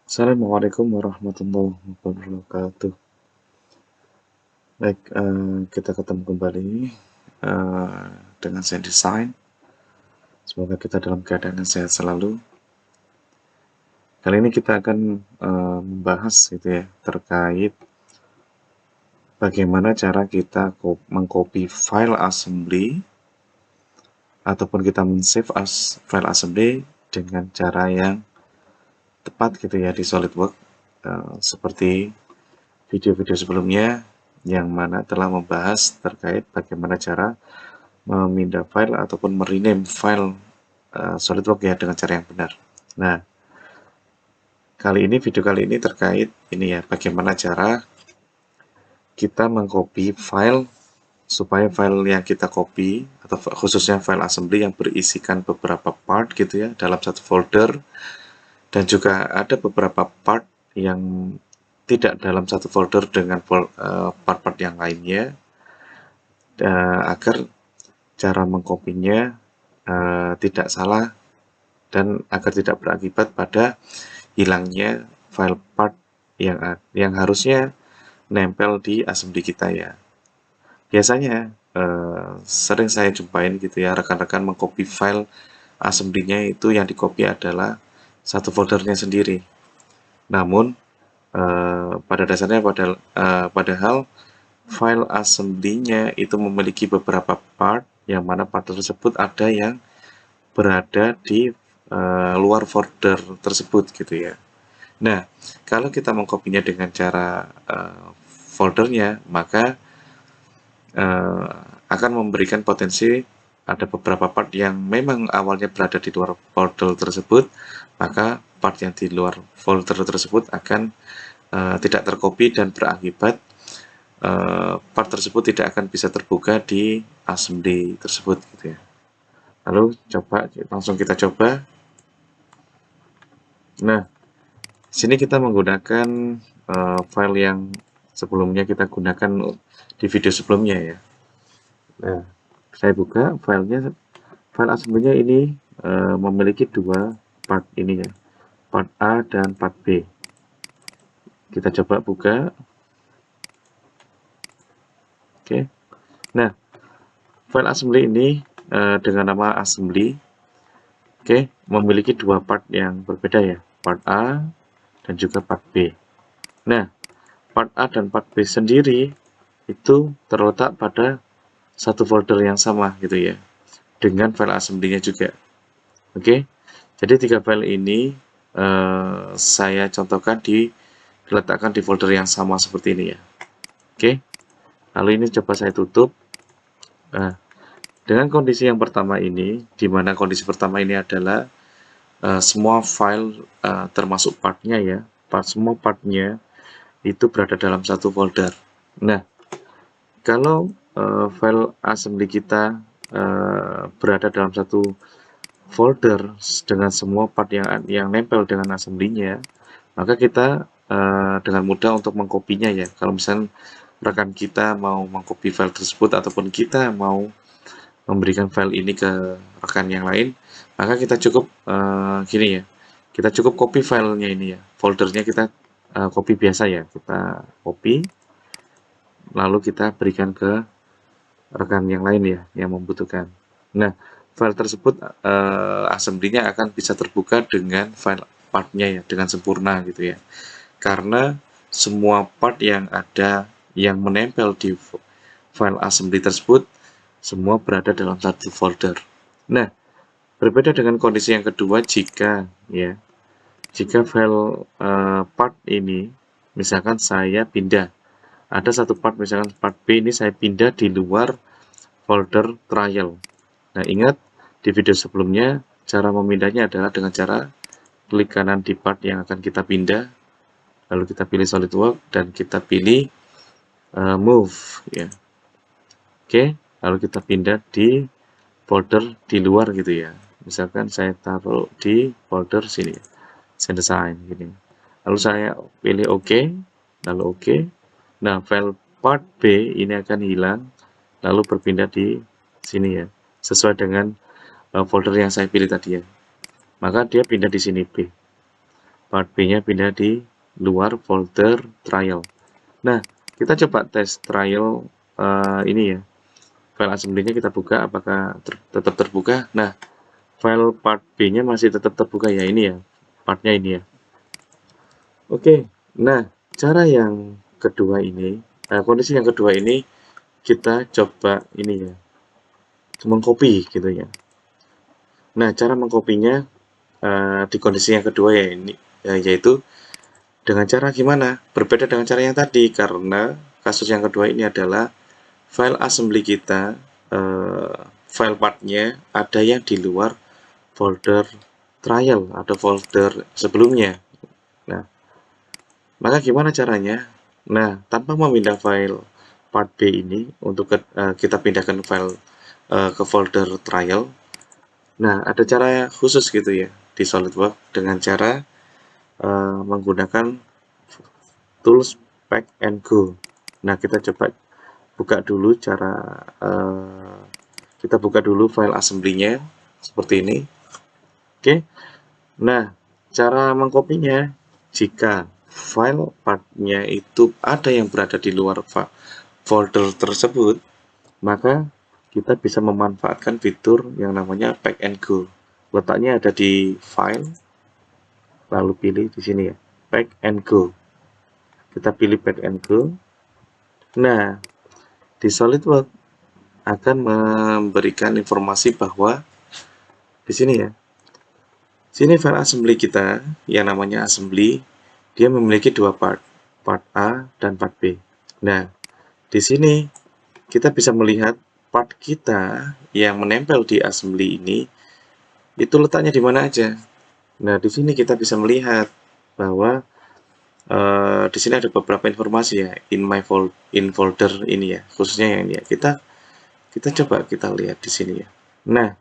Assalamualaikum warahmatullahi wabarakatuh. Baik, kita ketemu kembali dengan saya Design. Semoga kita dalam keadaan yang sehat selalu. Kali ini kita akan membahas gitu ya terkait bagaimana cara kita mengcopy file assembly ataupun kita men-save as file assembly dengan cara yang tepat gitu ya di SolidWorks, seperti video-video sebelumnya yang mana telah membahas terkait bagaimana cara memindah file ataupun merename file SolidWorks ya dengan cara yang benar. Nah, video kali ini terkait ini ya, bagaimana cara kita mengcopy file supaya file yang kita copy atau khususnya file assembly yang berisikan beberapa part gitu ya dalam satu folder, dan juga ada beberapa part yang tidak dalam satu folder dengan part-part yang lainnya, agar cara mengkopinya tidak salah dan agar tidak berakibat pada hilangnya file part yang harusnya nempel di assembly kita ya. Biasanya sering saya jumpain gitu ya, rekan-rekan mengcopy file assembly-nya itu yang di-copy adalah satu foldernya sendiri. Namun pada dasarnya padahal file assembly-nya itu memiliki beberapa part, yang mana part tersebut ada yang berada di luar folder tersebut gitu ya. Nah, kalau kita mengkopinya dengan cara foldernya, maka akan memberikan potensi ada beberapa part yang memang awalnya berada di luar folder tersebut, maka part yang di luar folder tersebut akan tidak tercopy dan berakibat part tersebut tidak akan bisa terbuka di assembly tersebut gitu ya. Lalu langsung kita coba. Nah, sini kita menggunakan file yang sebelumnya kita gunakan di video sebelumnya ya. Nah, saya buka filenya. File aslinya ini memiliki dua part ini ya, part A dan part B. Kita coba buka. Oke. Nah, file assembly ini dengan nama assembly, memiliki dua part yang berbeda ya, part A dan juga part B. Nah, part A dan part B sendiri itu terletak pada satu folder yang sama gitu ya, dengan file assembly-nya juga. Oke, jadi tiga file ini saya contohkan diletakkan di folder yang sama seperti ini ya. Oke, lalu ini coba saya tutup. Nah, dengan kondisi yang pertama ini, di mana kondisi pertama ini adalah semua file termasuk partnya ya, semua partnya itu berada dalam satu folder. Nah, kalau file assembly kita berada dalam satu folder dengan semua part yang nempel dengan assembly-nya, maka kita dengan mudah untuk mengkopinya ya. Kalau misalnya rekan kita mau mengcopy file tersebut ataupun kita mau memberikan file ini ke rekan yang lain, maka kita cukup gini ya, kita cukup copy filenya ini ya, foldernya kita copy biasa ya, kita copy lalu kita berikan ke rekan yang lain ya yang membutuhkan. Nah, file tersebut assembly-nya akan bisa terbuka dengan file partnya ya, dengan sempurna gitu ya, karena semua part yang ada yang menempel di file assembly tersebut semua berada dalam satu folder. Nah, berbeda dengan kondisi yang kedua jika file part ini misalkan saya pindah, ada satu part misalkan part B ini saya pindah di luar folder trial. Nah, ingat di video sebelumnya cara memindahnya adalah dengan cara klik kanan di part yang akan kita pindah, lalu kita pilih SolidWorks dan kita pilih move ya. Oke, lalu kita pindah di folder di luar gitu ya. Misalkan saya taruh di folder sini, design gini. Lalu saya pilih OK, lalu OK. Nah, file part B ini akan hilang, lalu berpindah di sini ya, sesuai dengan folder yang saya pilih tadi ya. Maka dia pindah di sini B. part B-nya pindah di luar folder trial. Nah, kita coba tes trial ini ya. File assembly-nya kita buka, apakah tetap terbuka? Nah, file part B-nya masih tetap terbuka ya, ini ya, partnya ini ya. Oke, nah cara yang kedua ini, kondisi yang kedua ini kita coba ini ya, mengcopy gitu ya. Nah, cara mengkopinya di kondisi yang kedua ya ini, yaitu dengan cara gimana? Berbeda dengan cara yang tadi, karena kasus yang kedua ini adalah file assembly kita, file partnya ada yang di luar folder trial atau folder sebelumnya. Nah, maka gimana caranya? Nah, tanpa memindah file part B ini untuk kita pindahkan file ke folder trial. Nah, ada cara khusus gitu ya di SolidWorks dengan cara menggunakan tools pack and go. Nah, kita coba buka dulu kita buka dulu file assembly-nya seperti ini. Oke. Nah, cara mengkopinya, jika file partnya itu ada yang berada di luar folder tersebut, maka kita bisa memanfaatkan fitur yang namanya pack and go. Letaknya ada di file, lalu pilih di sini ya, pack and go. Kita pilih pack and go. Nah, di SolidWorks akan memberikan informasi bahwa di sini ya, sini file assembly kita yang namanya assembly, dia memiliki dua part A dan part B. Nah, di sini kita bisa melihat part kita yang menempel di assembly ini itu letaknya di mana aja. Nah, di sini kita bisa melihat bahwa di sini ada beberapa informasi ya, in folder ini ya, khususnya yang ini ya. Kita coba kita lihat di sini ya. Nah,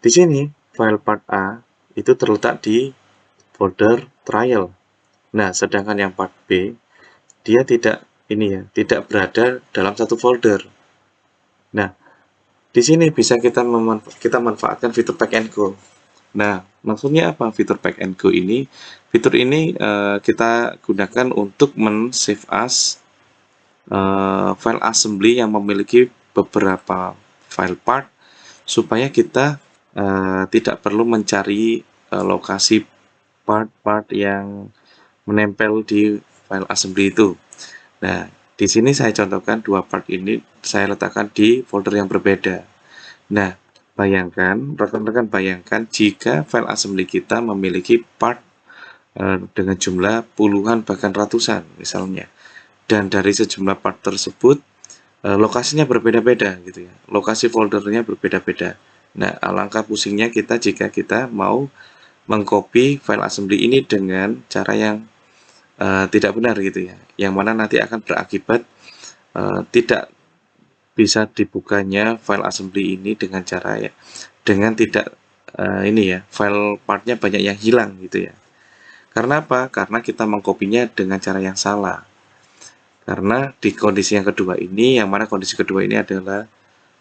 di sini file part A itu terletak di folder trial. Nah, sedangkan yang part B dia tidak ini ya, tidak berada dalam satu folder. Nah, di sini bisa kita manfaatkan fitur pack and go. Nah, maksudnya apa fitur pack and go ini? Fitur ini kita gunakan untuk men-save as file assembly yang memiliki beberapa file part supaya kita tidak perlu mencari lokasi part-part yang menempel di file assembly itu. Nah, di sini saya contohkan dua part ini saya letakkan di folder yang berbeda. Nah, bayangkan, rekan-rekan bayangkan jika file assembly kita memiliki part dengan jumlah puluhan bahkan ratusan misalnya. Dan dari sejumlah part tersebut lokasinya berbeda-beda gitu ya. Lokasi foldernya berbeda-beda. Nah, alangkah pusingnya kita jika kita mau mengcopy file assembly ini dengan cara yang tidak benar gitu ya. Yang mana nanti akan berakibat tidak bisa dibukanya file assembly ini dengan cara ya, dengan tidak ini ya, file partnya banyak yang hilang gitu ya. Karena apa? Karena kita mengkopinya dengan cara yang salah. Karena di kondisi yang kedua ini, yang mana kondisi kedua ini adalah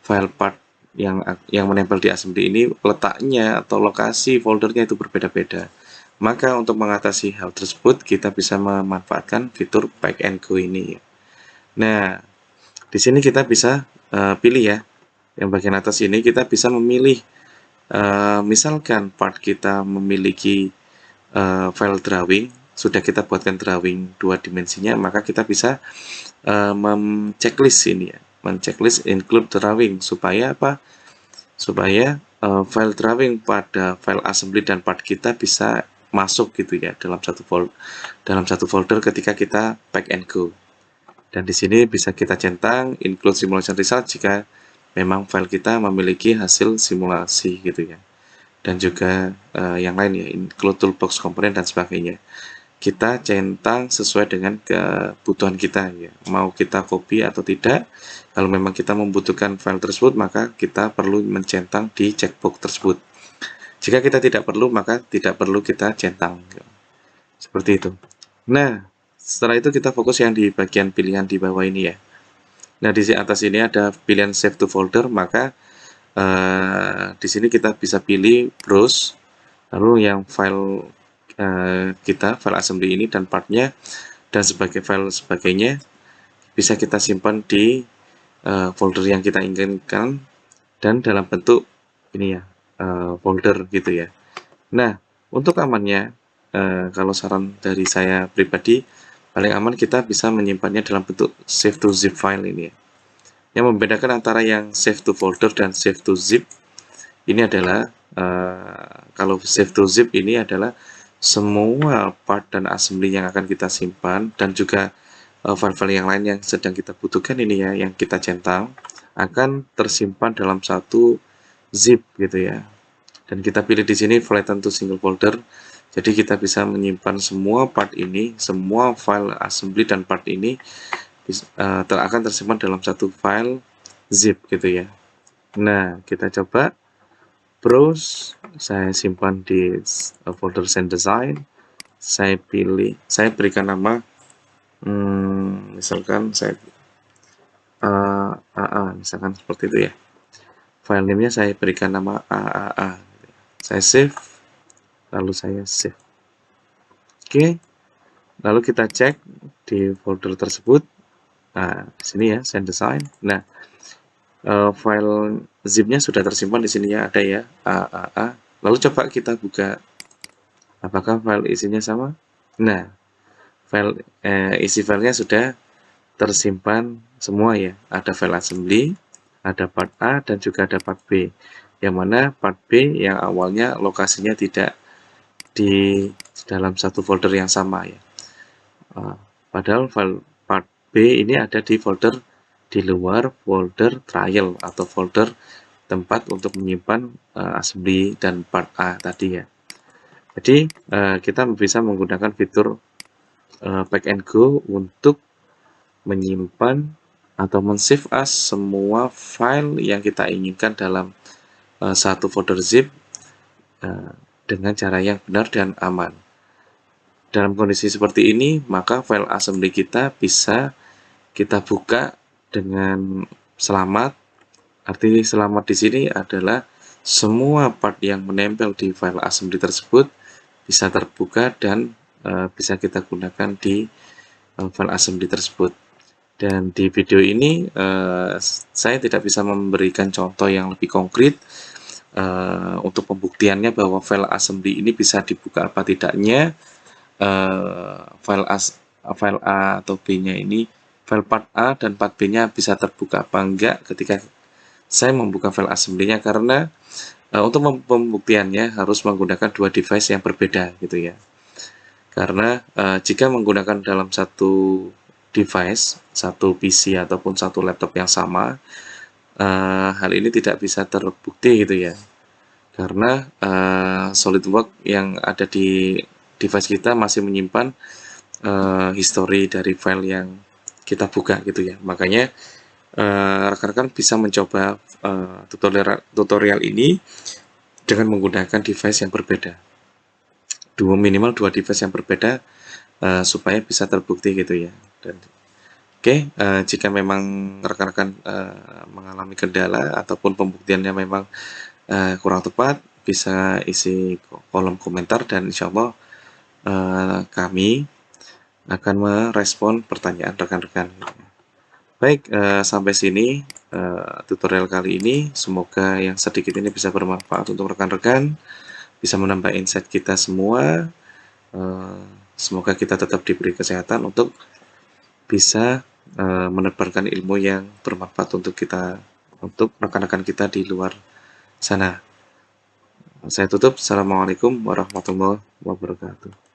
file part yang menempel di assembly ini letaknya atau lokasi foldernya itu berbeda-beda. Maka untuk mengatasi hal tersebut kita bisa memanfaatkan fitur pack and go ini. Nah, di sini kita bisa pilih ya, yang bagian atas ini kita bisa memilih misalkan part kita memiliki file drawing, sudah kita buatkan drawing dua dimensinya, maka kita bisa checklist ini ya, men-checklist include drawing supaya apa? Supaya file drawing pada file assembly dan part kita bisa masuk gitu ya dalam satu folder ketika kita pack and go. Dan di sini bisa kita centang include simulation result jika memang file kita memiliki hasil simulasi gitu ya. Dan juga yang lain ya, include toolbox komponen dan sebagainya. Kita centang sesuai dengan kebutuhan kita ya. Mau kita copy atau tidak. Kalau memang kita membutuhkan file tersebut, maka kita perlu mencentang di checkbox tersebut. Jika kita tidak perlu, maka tidak perlu kita centang. Seperti itu. Nah, setelah itu kita fokus yang di bagian pilihan di bawah ini ya. Nah, di atas ini ada pilihan save to folder, maka di sini kita bisa pilih browse, lalu yang file kita, file assembly ini dan partnya dan sebagai file sebagainya bisa kita simpan di folder yang kita inginkan dan dalam bentuk ini ya, folder gitu ya. Nah, untuk amannya, kalau saran dari saya pribadi, paling aman kita bisa menyimpannya dalam bentuk save to zip file ini ya. Yang membedakan antara yang save to folder dan save to zip ini adalah kalau save to zip ini adalah semua part dan assembly yang akan kita simpan dan juga file-file yang lain yang sedang kita butuhkan ini ya, yang kita centang akan tersimpan dalam satu zip gitu ya. Dan kita pilih di sini flatten to single folder. Jadi kita bisa menyimpan semua part ini, semua file assembly dan part ini akan tersimpan dalam satu file zip gitu ya. Nah, kita coba browse, saya simpan di folder send design, saya berikan nama, misalkan saya AA, misalkan seperti itu ya. File name-nya saya berikan nama AAA. Saya save, lalu saya save. Oke, lalu kita cek di folder tersebut. Nah, di sini ya, send design. Nah, file zip-nya sudah tersimpan di sini ya, ada ya, AAA. Lalu coba kita buka, apakah file isinya sama? Nah, isi filenya sudah tersimpan semua ya. Ada file assembly, ada part A dan juga ada part B. Yang mana part B yang awalnya lokasinya tidak di dalam satu folder yang sama ya. Padahal file part B ini ada di folder di luar folder trial atau folder tempat untuk menyimpan assembly dan part A tadi ya. Jadi kita bisa menggunakan fitur pack and go untuk menyimpan atau men-save as semua file yang kita inginkan dalam satu folder zip dengan cara yang benar dan aman. Dalam kondisi seperti ini, maka file assembly kita bisa kita buka dengan selamat. Arti selamat di sini adalah semua part yang menempel di file assembly tersebut bisa terbuka dan bisa kita gunakan di file assembly tersebut. Dan di video ini saya tidak bisa memberikan contoh yang lebih konkret untuk pembuktiannya bahwa file assembly ini bisa dibuka apa tidaknya. File A atau B-nya ini, file part A dan part B-nya bisa terbuka apa enggak ketika saya membuka file assembly-nya, karena untuk pembuktiannya harus menggunakan dua device yang berbeda gitu ya. Karena jika menggunakan dalam satu device, satu PC ataupun satu laptop yang sama, hal ini tidak bisa terbukti gitu ya. Karena SolidWorks yang ada di device kita masih menyimpan history dari file yang kita buka gitu ya. Makanya rekan-rekan bisa mencoba tutorial ini dengan menggunakan device yang berbeda. Minimal dua device yang berbeda supaya bisa terbukti gitu ya. Dan jika memang rekan-rekan mengalami kendala ataupun pembuktiannya memang kurang tepat, bisa isi kolom komentar dan insya Allah kami akan merespon pertanyaan rekan-rekan. Baik, sampai sini tutorial kali ini. Semoga yang sedikit ini bisa bermanfaat untuk rekan-rekan, bisa menambah insight kita semua. Semoga kita tetap diberi kesehatan untuk bisa menebarkan ilmu yang bermanfaat untuk kita, untuk rekan-rekan kita di luar sana. Saya tutup. Assalamualaikum warahmatullahi wabarakatuh.